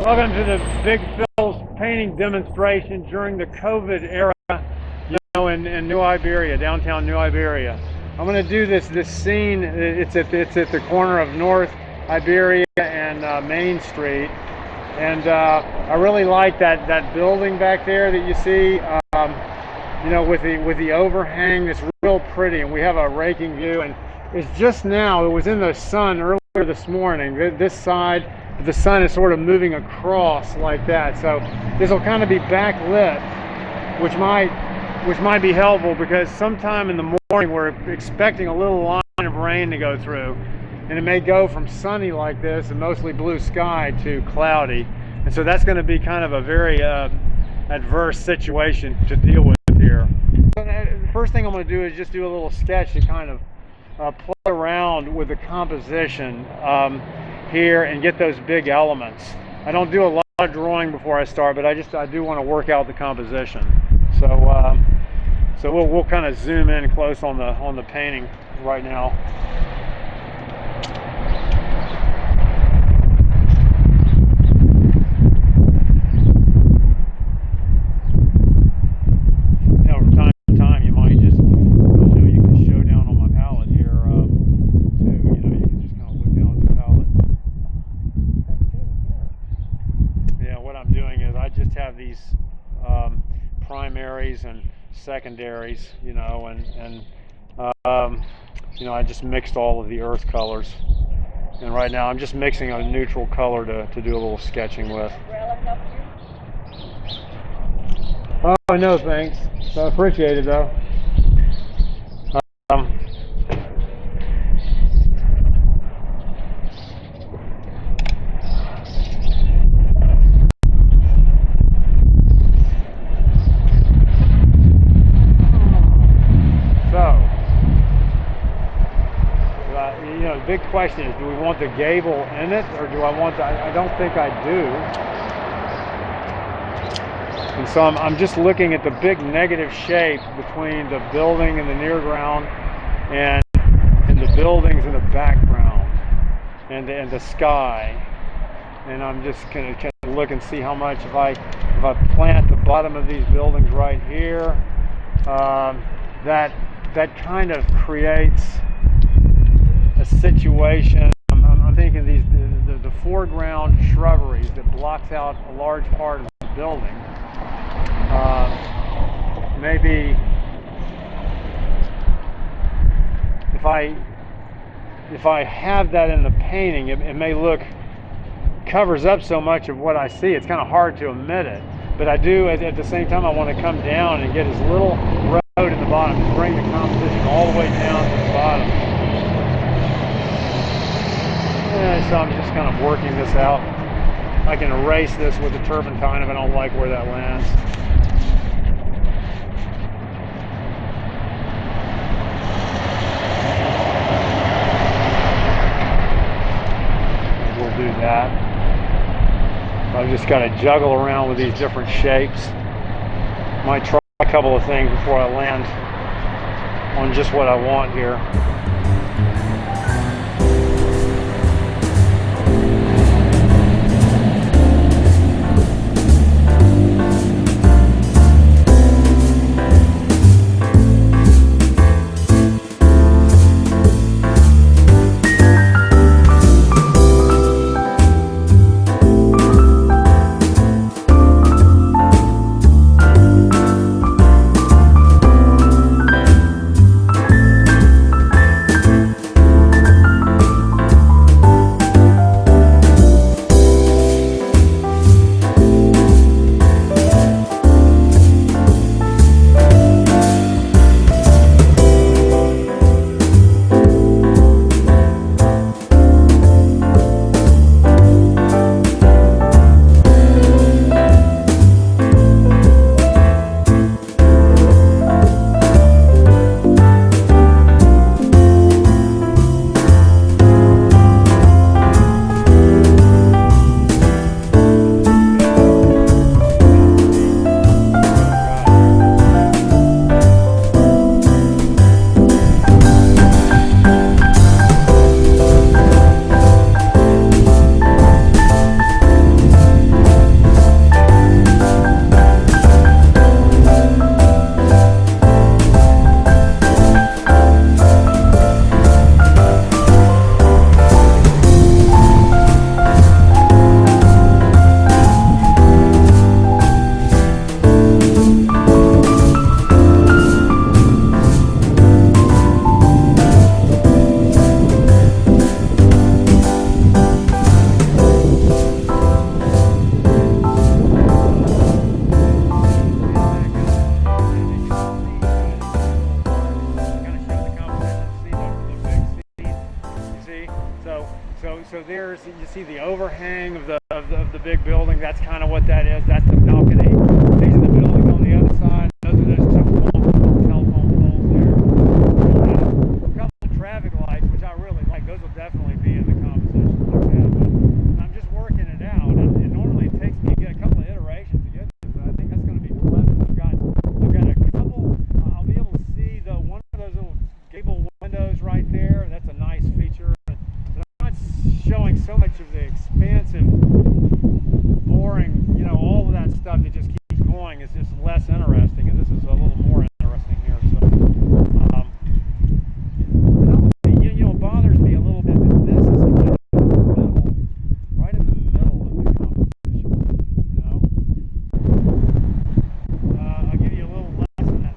Welcome to the Big Phil's painting demonstration during the COVID era, in New Iberia, downtown New Iberia. I'm going to do this scene. It's at the corner of North Iberia and Main Street, and I really like that building back there that you see. With the overhang. It's real pretty, and we have a raking view. And it's just now. It was in the sun earlier this morning. This side. The sun is sort of moving across like that, so this will kind of be backlit, which might be helpful, because sometime in the morning we're expecting a little line of rain to go through, and it may go from sunny like this and mostly blue sky to cloudy, and so that's going to be kind of a very adverse situation to deal with here. So the first thing I'm going to do is just do a little sketch to kind of play around with the composition here and get those big elements. I don't do a lot of drawing before I start, but I do want to work out the composition. So we'll kind of zoom in close on the painting right now. From time to time, you might just you can show down on my palette here too. You can just kind of look down at the palette. Yeah, what I'm doing is I just have these primaries and secondaries, I just mixed all of the earth colors, and right now I'm just mixing a neutral color to do a little sketching with. Oh, no thanks, I appreciate it though. The big question is, do we want the gable in it, or do I want I don't think I do. And so I'm just looking at the big negative shape between the building and the near ground, and the buildings in the background, and the sky. And I'm just going to look and see how much, if I plant the bottom of these buildings right here, that kind of creates a situation. I'm thinking the foreground shrubberies that blocks out a large part of the building. Maybe if I have that in the painting, it may covers up so much of what I see. It's kind of hard to omit it, but I do at the same time I want to come down and get as little road in the bottom, to bring the composition all the way down to the bottom. So I'm just kind of working this out. I can erase this with the turpentine if I don't like where that lands. We'll do that. I've just got to juggle around with these different shapes. Might try a couple of things before I land on just what I want here. see the overhang of the big building. That's kind of what that is. That's the balcony. These are the buildings on the other side. Those are those two long telephone poles there. A couple of traffic lights, which I really like. Those will definitely be in the composition like that. But I'm just working it out, and normally it takes me a couple of iterations to get this, but I think that's going to be pleasant. I've got a couple. I'll be able to see one of those little gable windows right there. That's a nice feature. But I'm not showing so much of the expansive, boring, all of that stuff that just keeps going. It's just less interesting, and this is a little more interesting here. So, it bothers me a little bit that this is kind of in the middle, right in the middle of the composition. I'll give you a little lesson.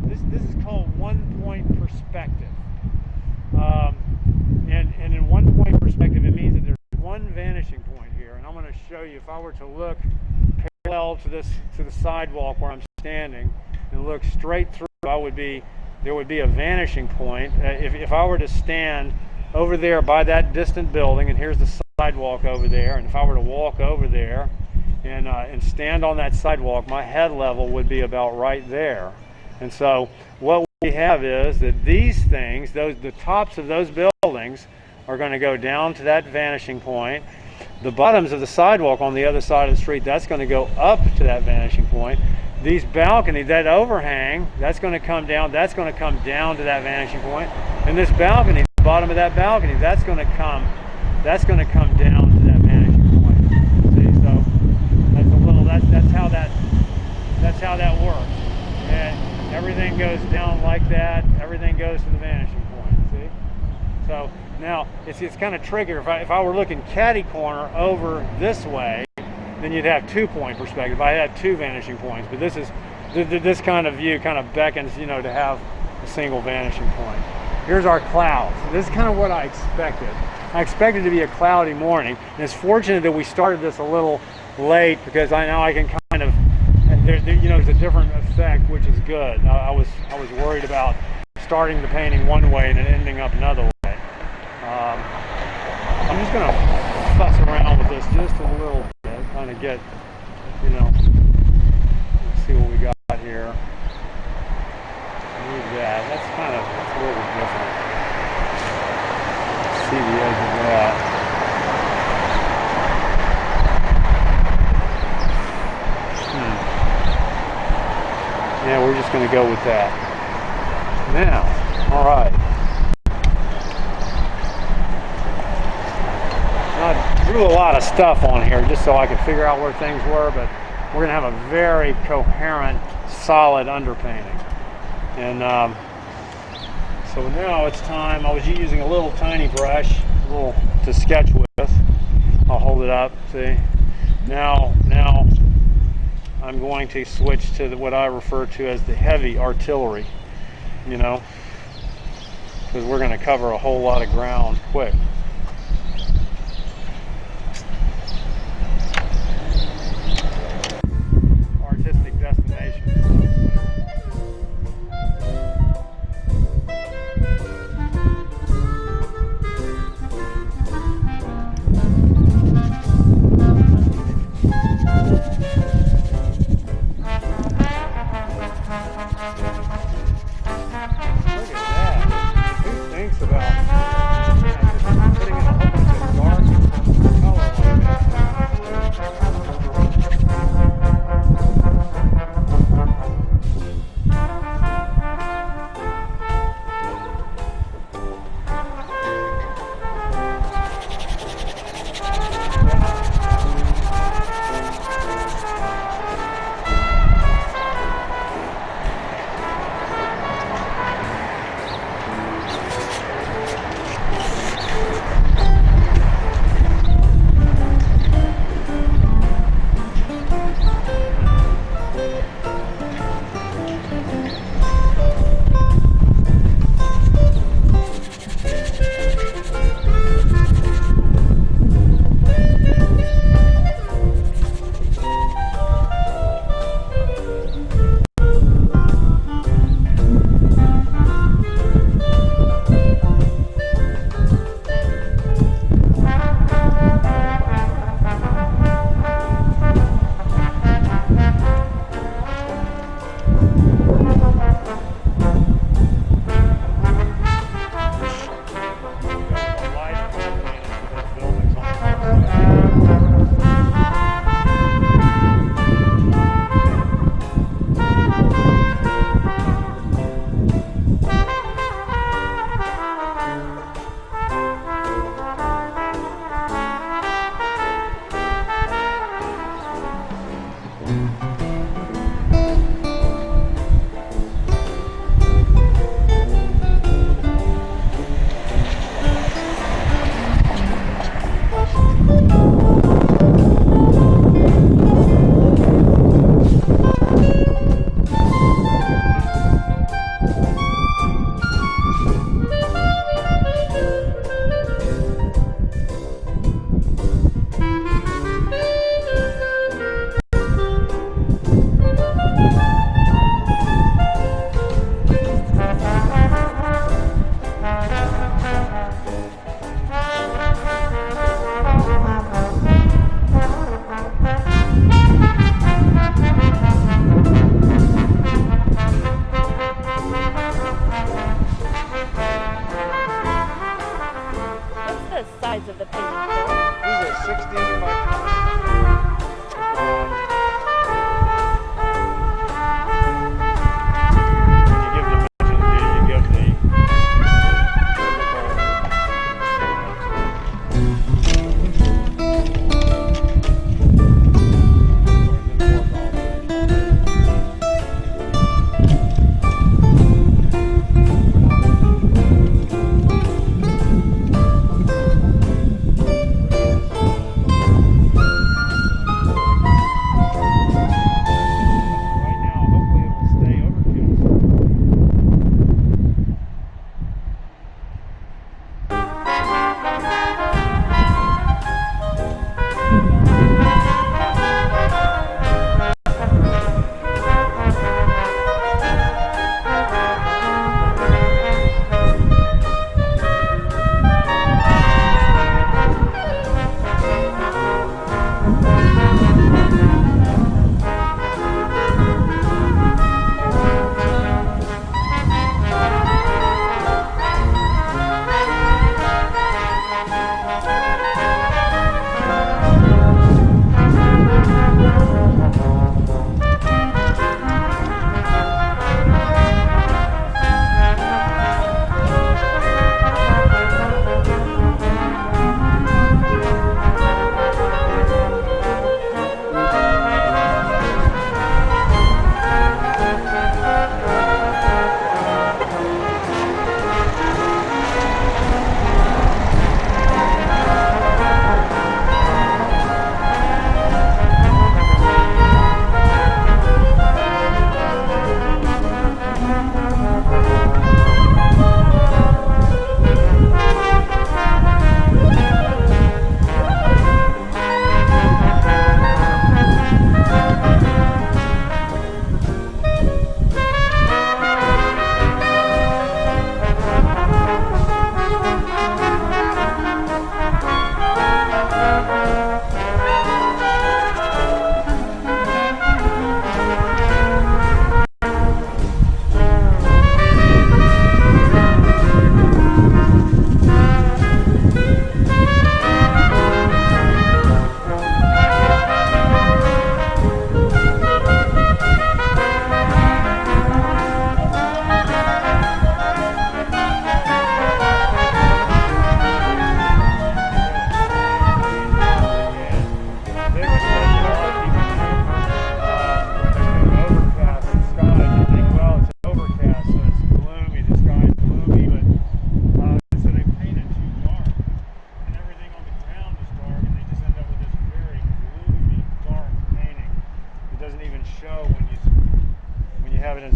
This is called one-point perspective. And in one-point perspective, it means that there's one vanishing point here, and I'm going to show you. If I were to look parallel to the sidewalk where I'm standing and look straight through, there would be a vanishing point. If I were to stand over there by that distant building, and here's the sidewalk over there, and if I were to walk over there and stand on that sidewalk, my head level would be about right there. And so what we have is that these things, the tops of those buildings, are going to go down to that vanishing point. The bottoms of the sidewalk on the other side of the street, that's going to go up to that vanishing point. These balconies, that overhang, that's going to come down. That's going to come down to that vanishing point. And this balcony, the bottom of that balcony, that's going to come down to that vanishing point. See, so that's how that works. And everything goes down like that. Everything goes to the vanishing point. See? So now it's kind of tricky. If I were looking catty corner over this way, then you'd have 2-point perspective. I had 2 vanishing points, but this kind of view kind of beckons, to have a single vanishing point. Here's our clouds. This is kind of what I expected. I expected it to be a cloudy morning, and it's fortunate that we started this a little late because now I can kind of, there's a different effect, which is good. I was worried about starting the painting one way and then ending up another way. I'm just going to fuss around with this just a little bit, kind of get, let's see what we got here. Move that. That's a little different. See the edge of that. Yeah, we're just going to go with that. Now, all right. I drew a lot of stuff on here just so I could figure out where things were, but we're going to have a very coherent, solid underpainting. And so now it's time. I was using a little tiny brush, to sketch with. I'll hold it up. See? Now I'm going to switch to what I refer to as the heavy artillery. Because we're going to cover a whole lot of ground quick. Artistic destination. Look at that. Who thinks about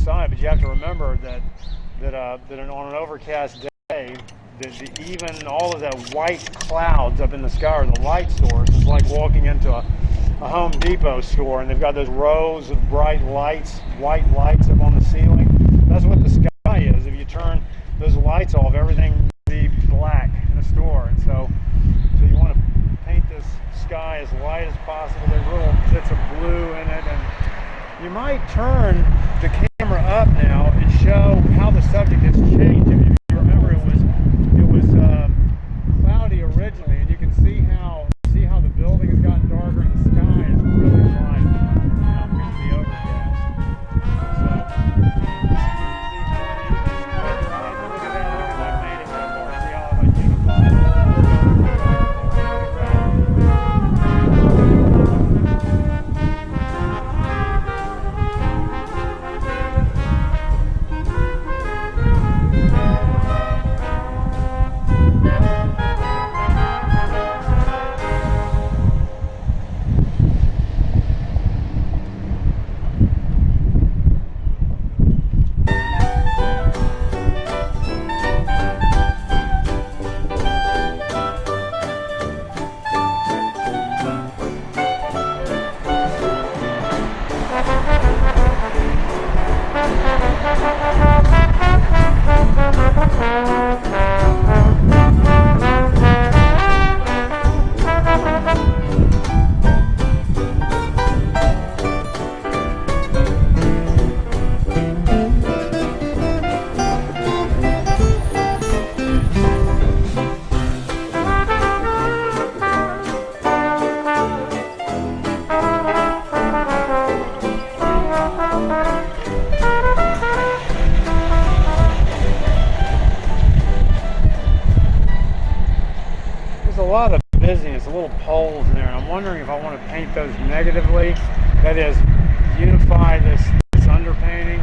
inside, but you have to remember that on an overcast day, even all of that white clouds up in the sky or the light source is like walking into a Home Depot store, and they've got those rows of bright lights, white lights up on the ceiling. That's what the sky is. If you turn those lights off, everything will be black in a store. And so you want to paint this sky as light as possible. There's little bits of blue in it, and you might turn the camera up now and show how the subject has changed. If you remember, it was cloudy originally, and you can see how the building has gotten darker and the sky is really light now because of the overcast. So see how it is. Look at that. Look at my painting so far. See how I unified busyness, little poles in there, and I'm wondering if I want to paint those negatively. That is, unify this underpainting,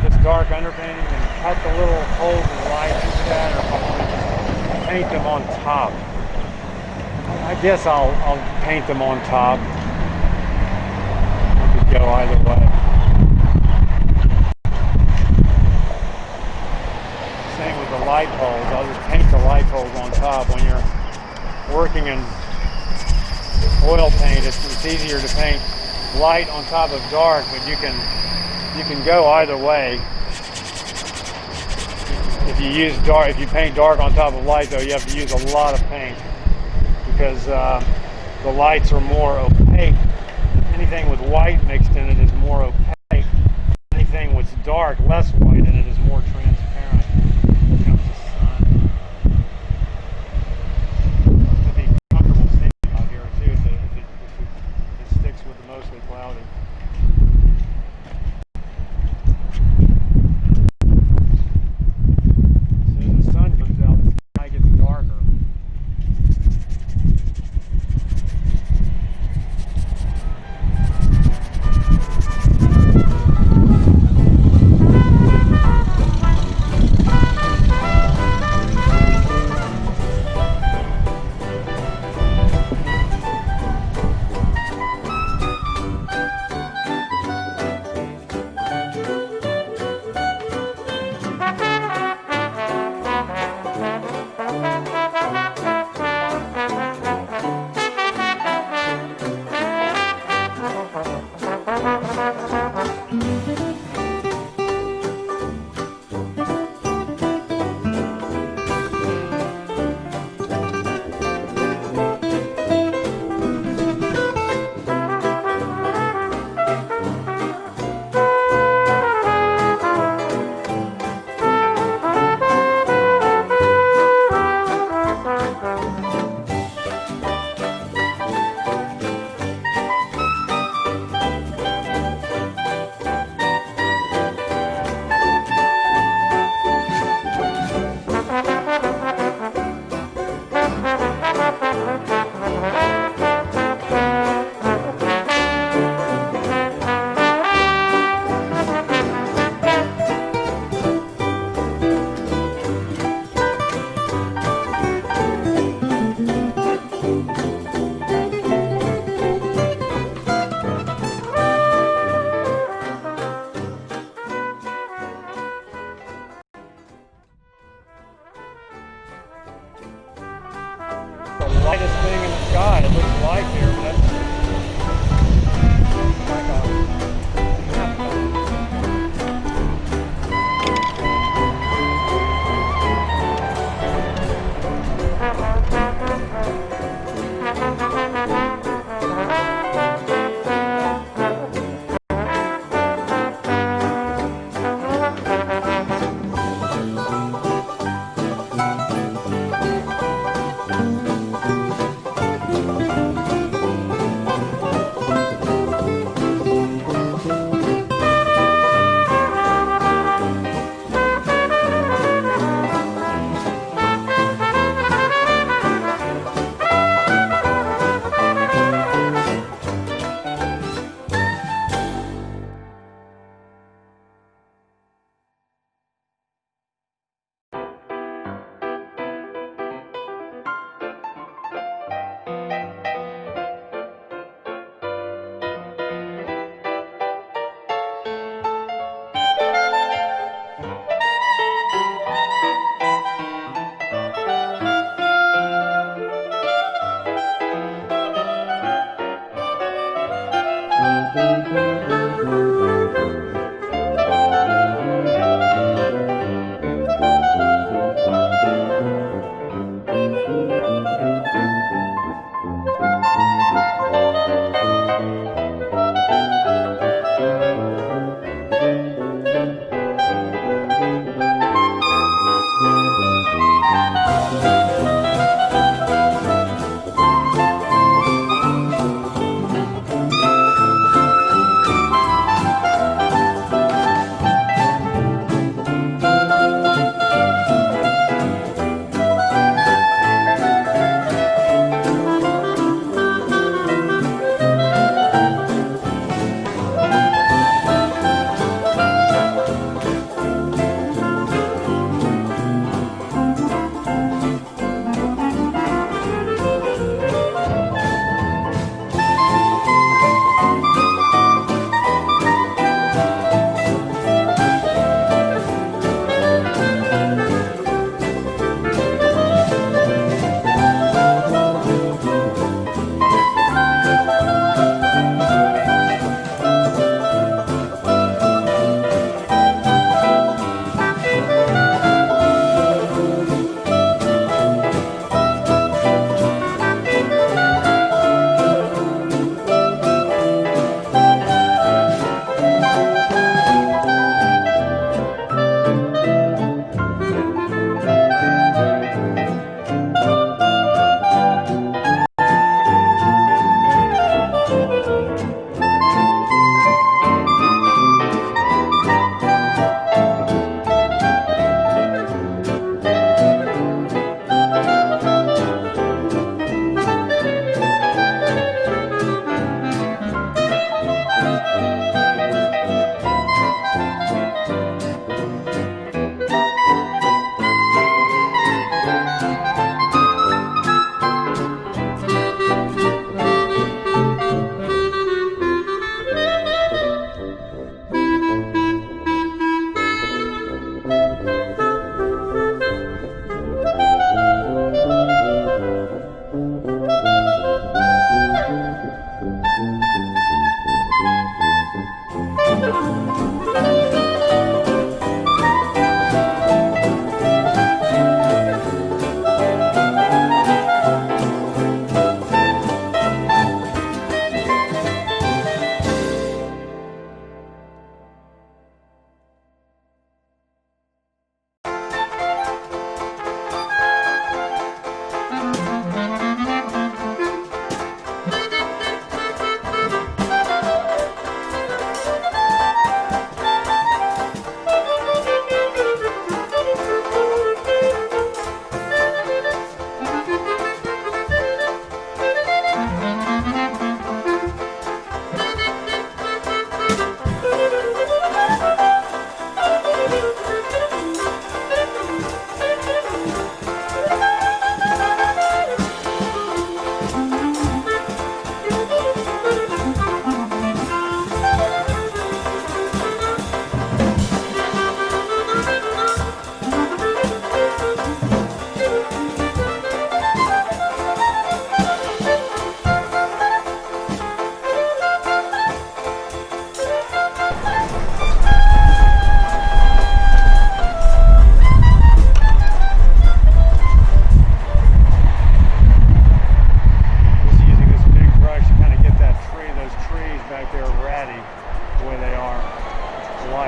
this dark underpainting, and cut the little holes in the light instead, or if I want to just paint them on top. I guess I'll paint them on top. I could go either way. Same with the light poles. I'll just paint the light poles on top. When you're working in oil paint, it's easier to paint light on top of dark, but you can go either way. If you use dark, if you paint dark on top of light, though, you have to use a lot of paint because the lights are more opaque. Anything with white mixed in it is more opaque. Anything with dark, less white in it, is more transparent. Here comes the sun. It'd be comfortable standing out here too if it sticks with the mostly cloudy. As soon as the sun comes out, the sky gets darker. The lightest thing in the sky, it looks like here, but that's like a half cone.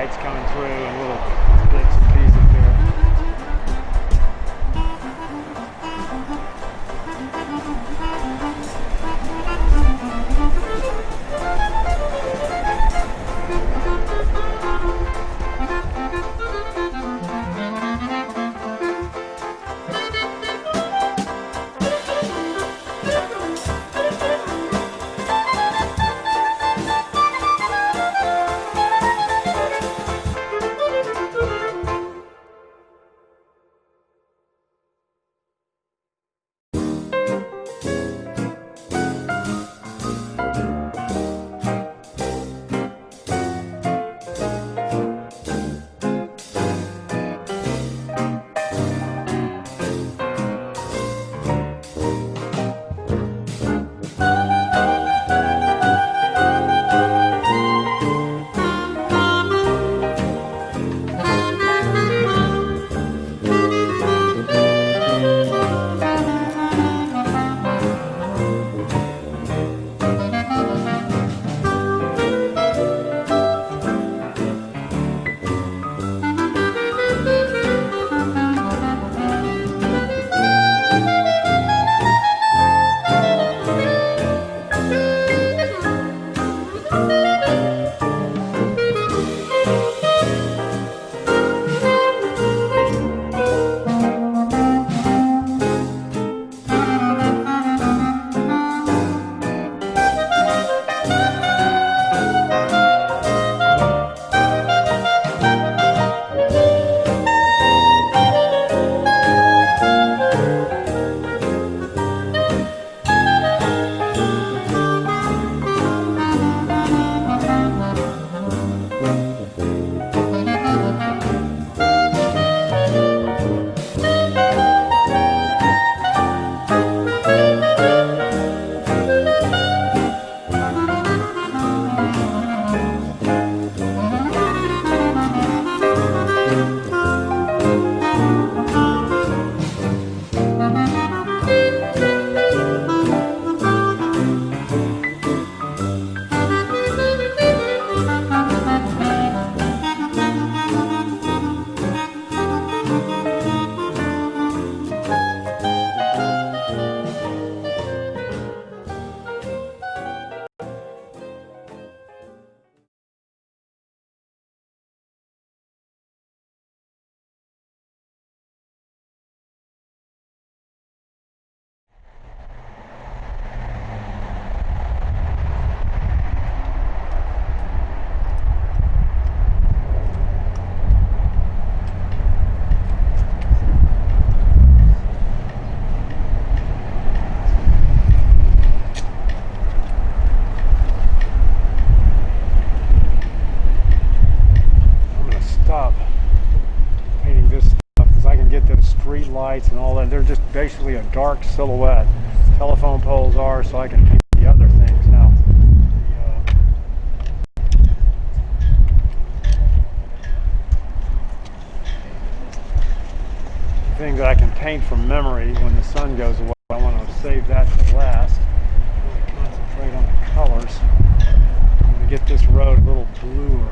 lights coming through and little bits and pieces here. Street lights and all that, they're just basically a dark silhouette. Telephone poles are, so I can paint the other things now. The thing that I can paint from memory when the sun goes away, I want to save that to last. Really concentrate on the colors. I'm going to get this road a little bluer.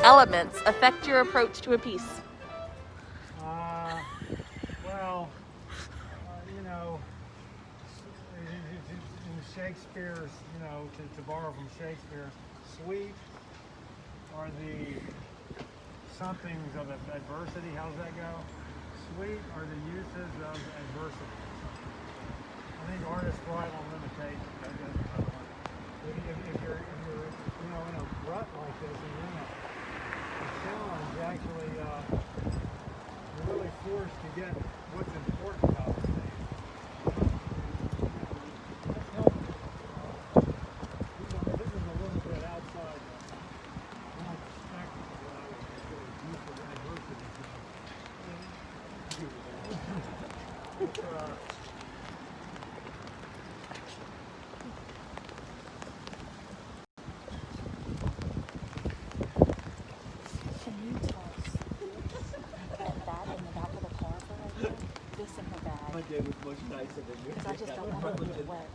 elements affect your approach to a piece? Well, you know, in Shakespeare's, to borrow from Shakespeare, sweet are the somethings of adversity. How does that go? Sweet are the uses of adversity. I think artists thrive on limitations. That goes another one. If you're in a rut like this and you're in a challenge, actually, you're really forced to get what's important about the thing. That's helpful. This is a little bit outside my perspective of what I would consider use of adversity. Can you toss that in the back of the car for right now? This in her bag. My day was much nicer than yours. Because I just don't want to get wet.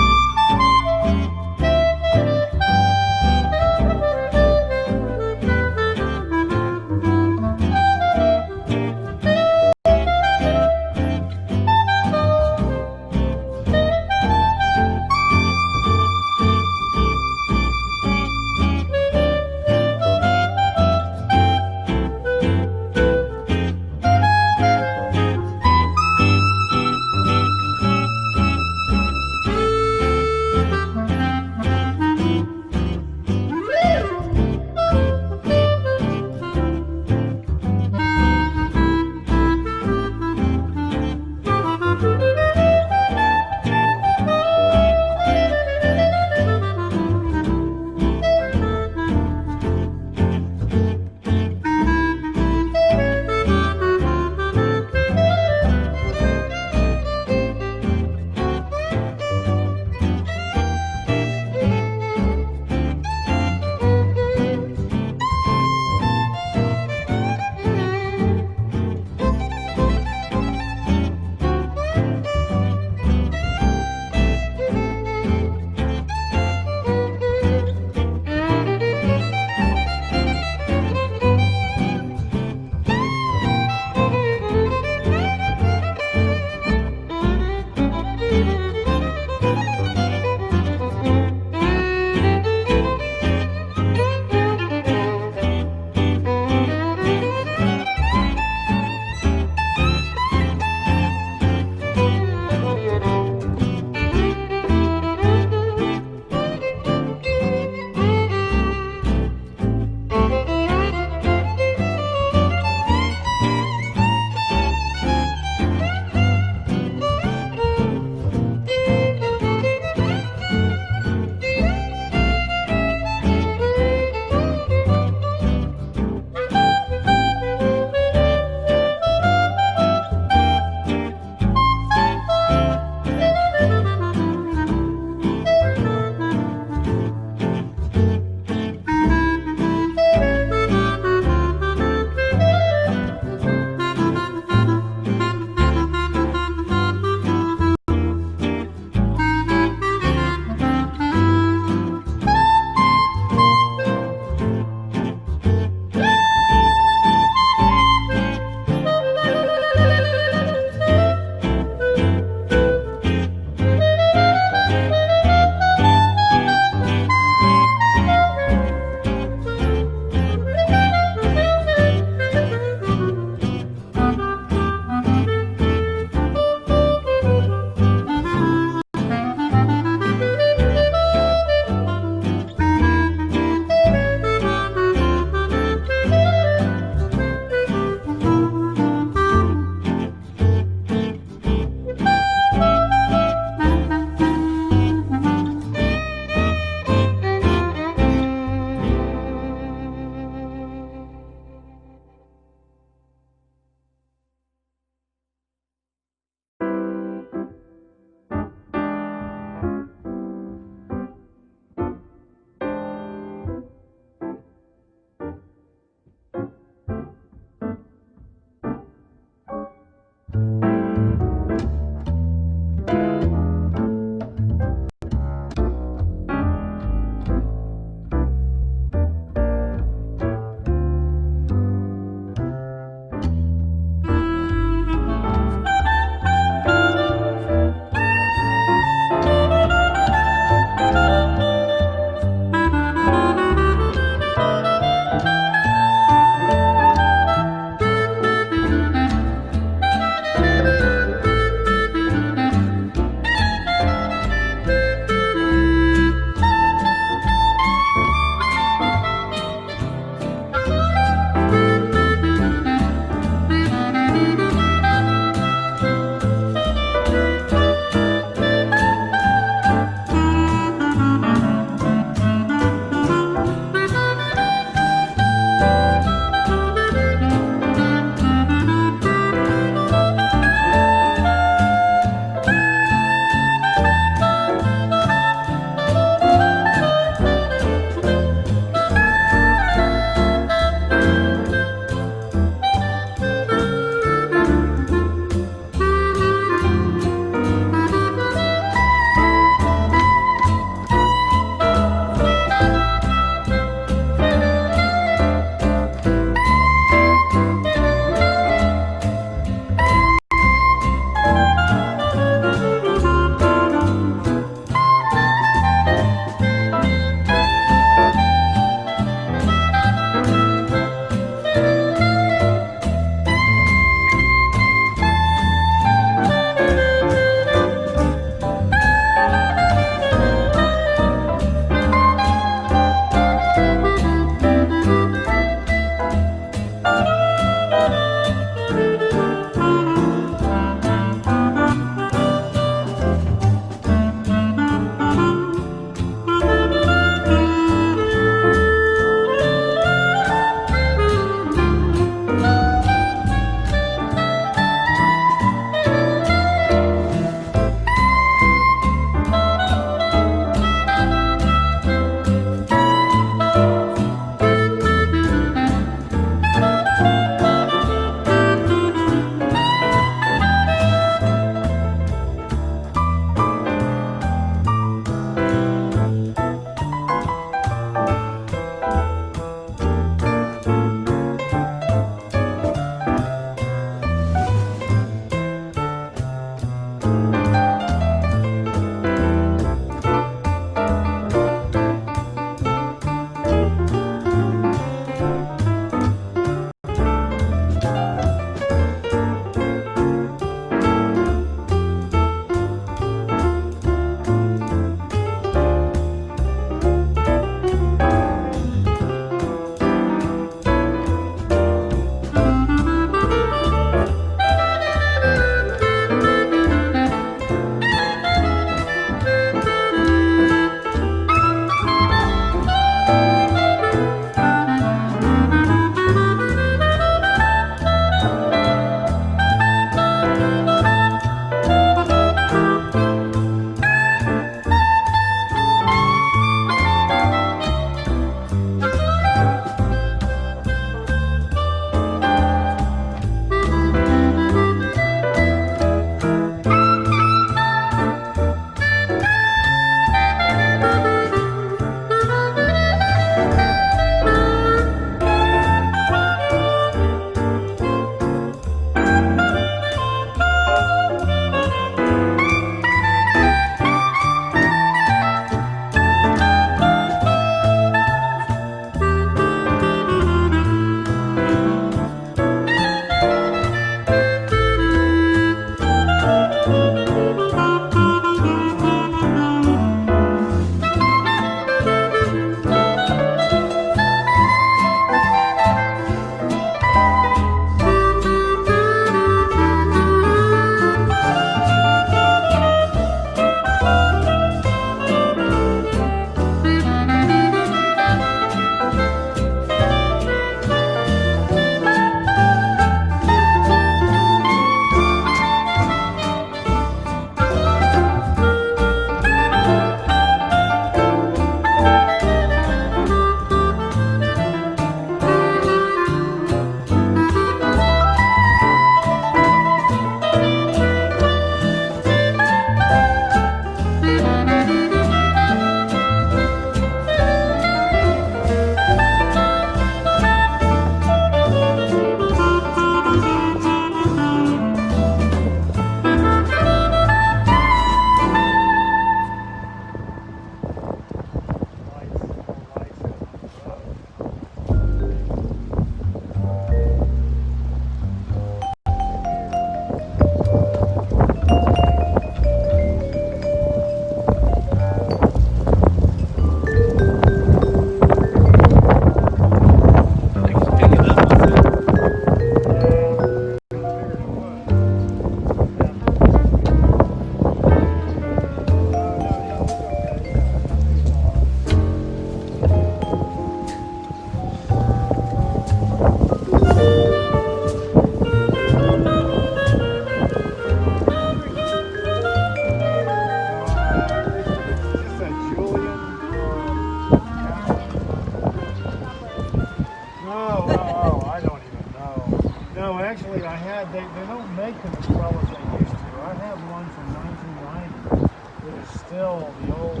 actually, they don't make them as well as they used to. I have one from 1990 that is still the old,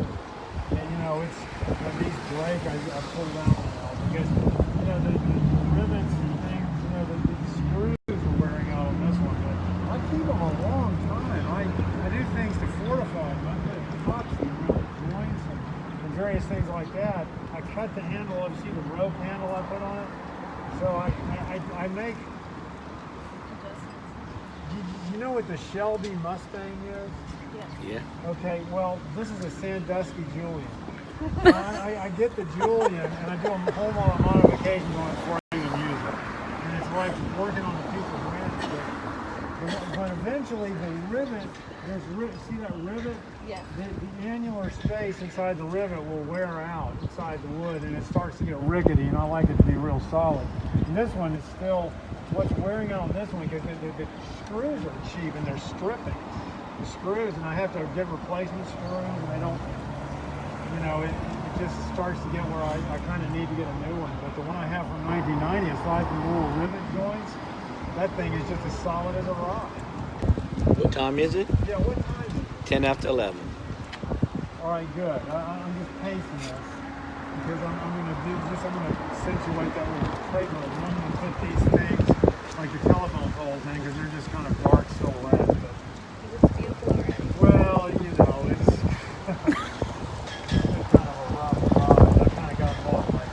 and you know, it's, when these break, I pull it out now because, you know, the rivets and things, you know, the screws are wearing out on this one, but I keep them a long time. I do things to fortify them. I put cups and real joints and various things like that. I cut the handle up, see the rope handle I put on it? So I make, you know what the Shelby Mustang is? Yeah. Okay, well, this is a Sandusky Julian. I get the Julian and I do a whole lot of modifications on it before I even use it. And it's like working on a piece of ranch. But eventually the rivet, see that rivet? Yes. The annular space inside the rivet will wear out inside the wood and it starts to get rickety, and I like it to be real solid. And this one is still, what's wearing out on this one, because the screws are cheap and they're stripping the screws, and I have to get replacement screws, and they don't, you know, it just starts to get where I kind of need to get a new one. But the one I have from 1990, aside from the little rivet joints, that thing is just as solid as a rock. What time is it? Yeah, what time is it? 10 after 11. All right, good. I'm just pacing this because I'm going to do this. I'm going to accentuate that little paper. I'm going to put these things like the telephone poles in because they're just kind of dark silhouette. But, It's beautiful already. well, you know, it's it's kind of a rough ride. I kind of got lost in my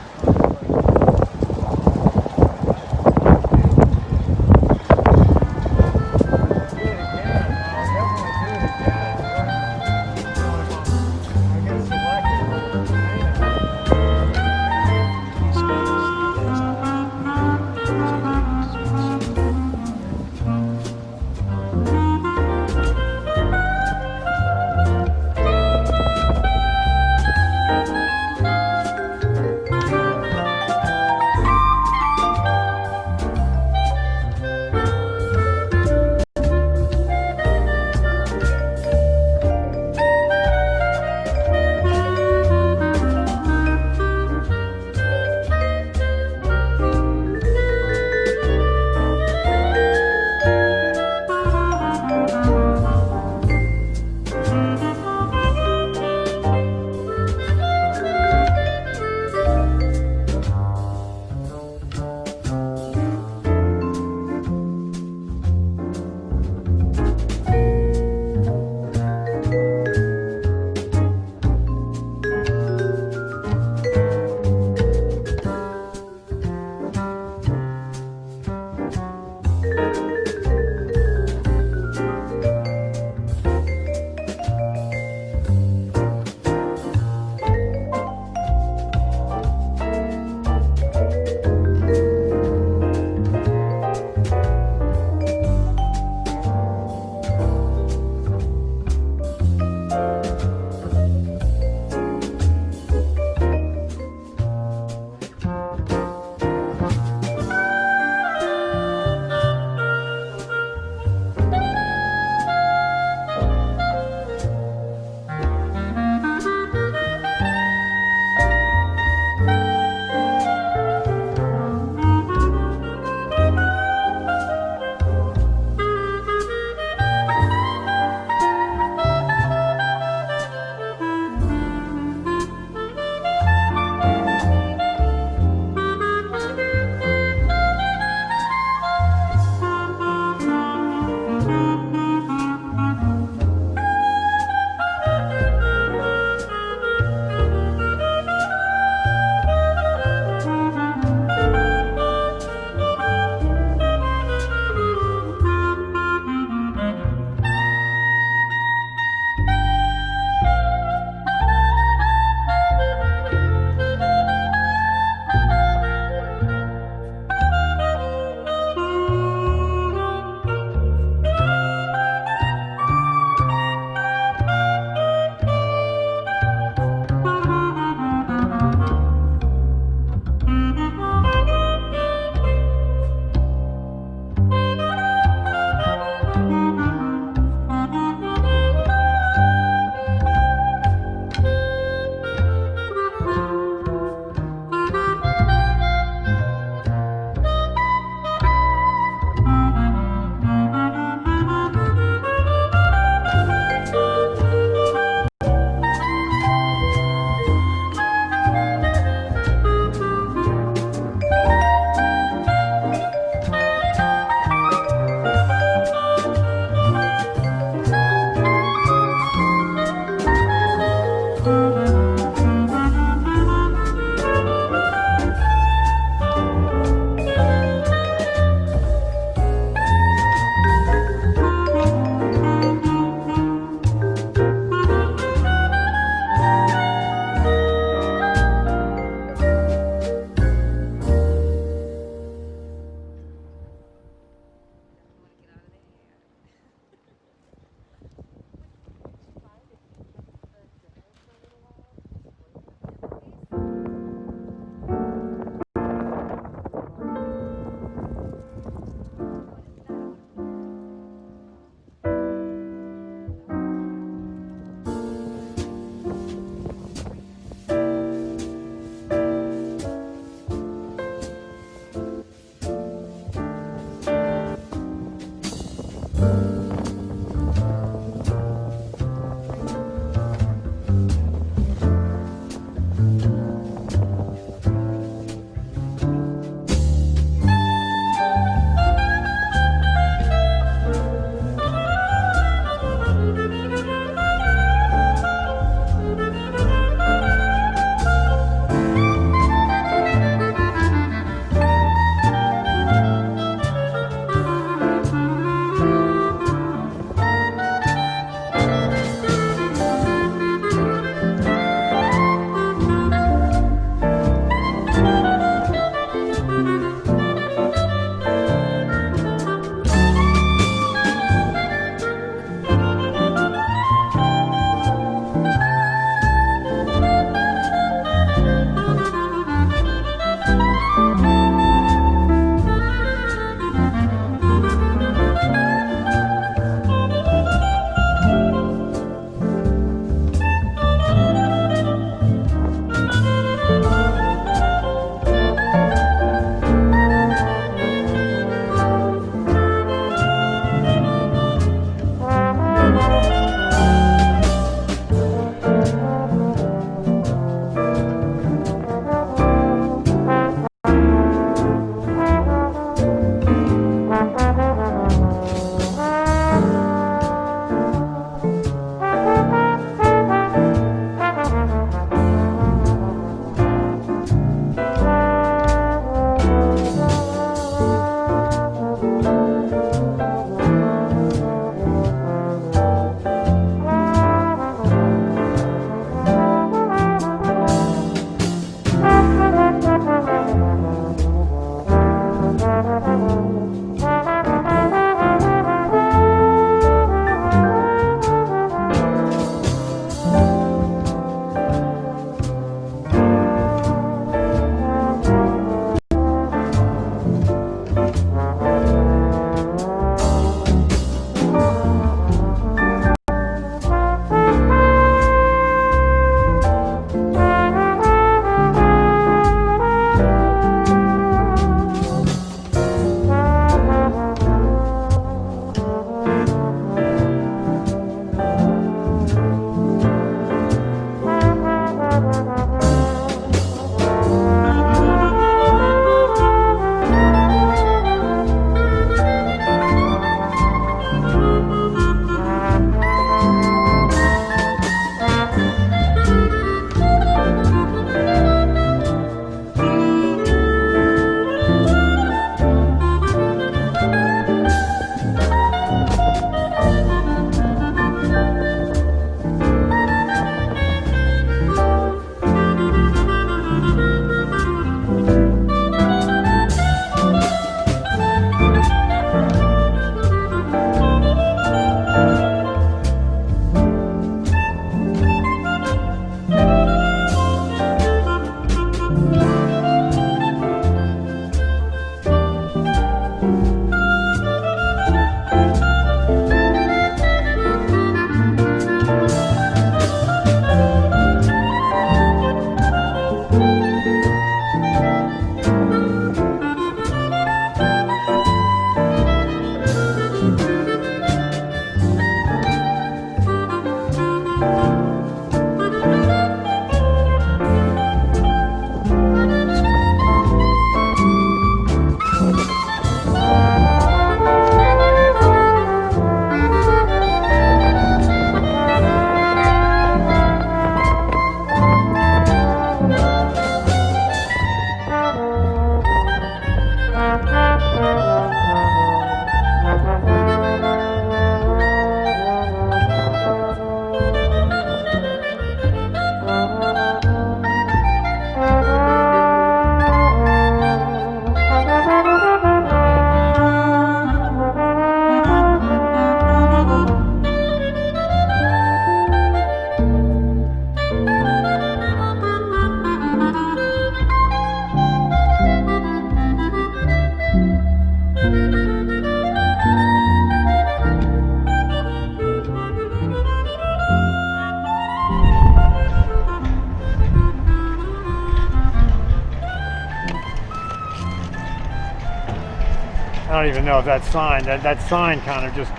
I don't even know if that sign, that sign kind of just,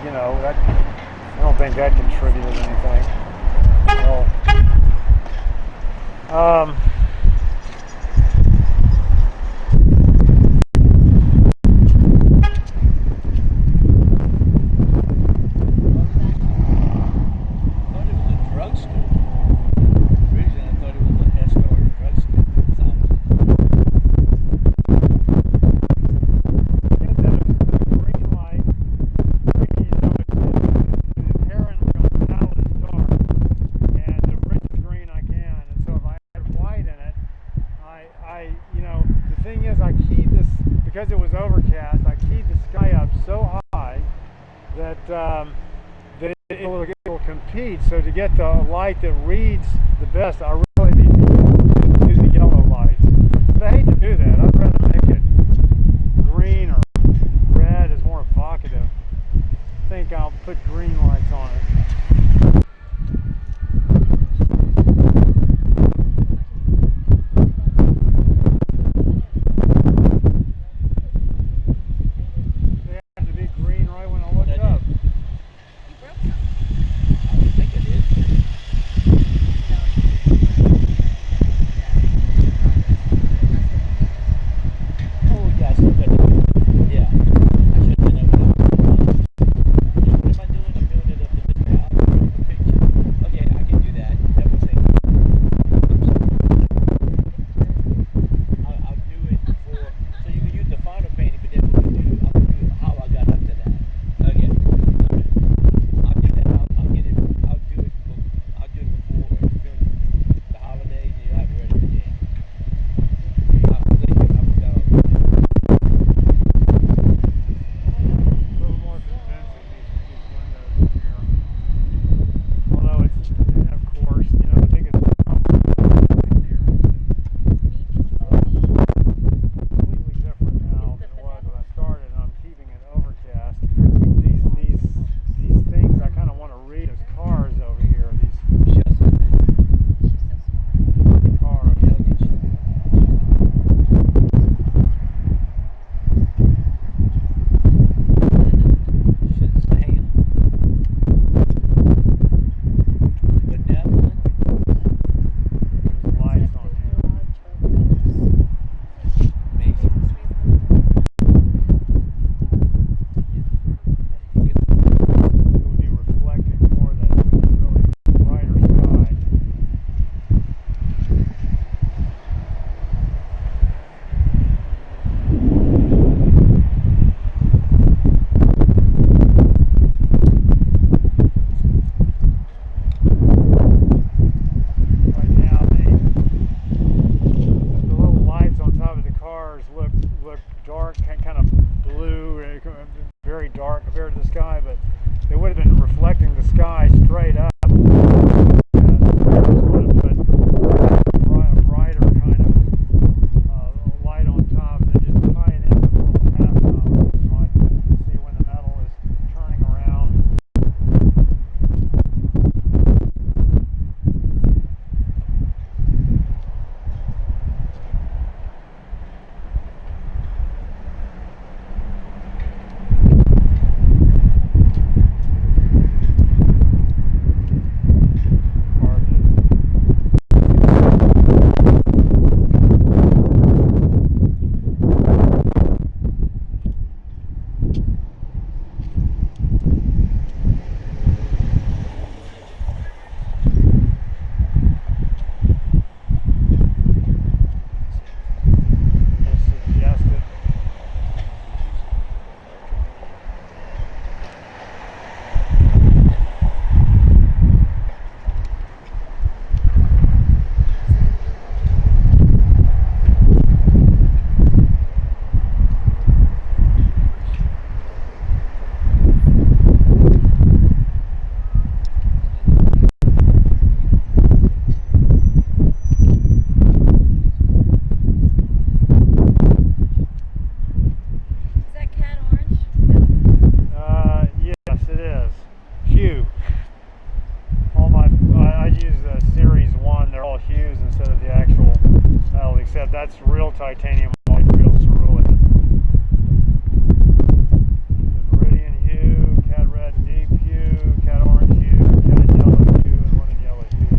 you know, that, I don't think that contributed anything. Well, because it was overcast, I keyed the sky up so high that that it will compete. So to get the light that reads the best, I really need to use the yellow lights. But I hate to do that. I'd rather make it green or red is more evocative. I think I'll put green lights on it. that's real titanium white, real cerulean. The viridian hue, cat red deep hue, cat orange hue, cat yellow hue, and one in yellow hue.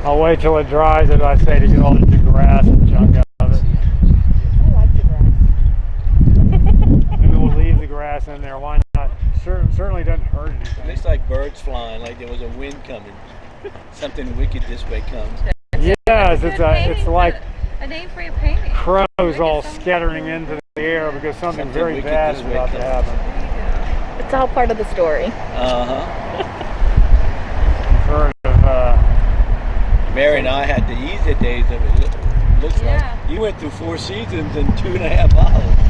I'll wait till it dries, as I say, to get all the grass and junk out of it. I like the grass. Maybe we'll leave the grass in there. Why not? Certainly doesn't hurt anything. It looks like birds flying, like there was a wind coming. Something wicked this way comes. Yes, it's like a name for your painting. crows all scattering into the air because something very bad is about to happen. It's all part of the story. You've heard of Mary and I had the easier days of it. Looks like you went through 4 seasons in 2.5 hours.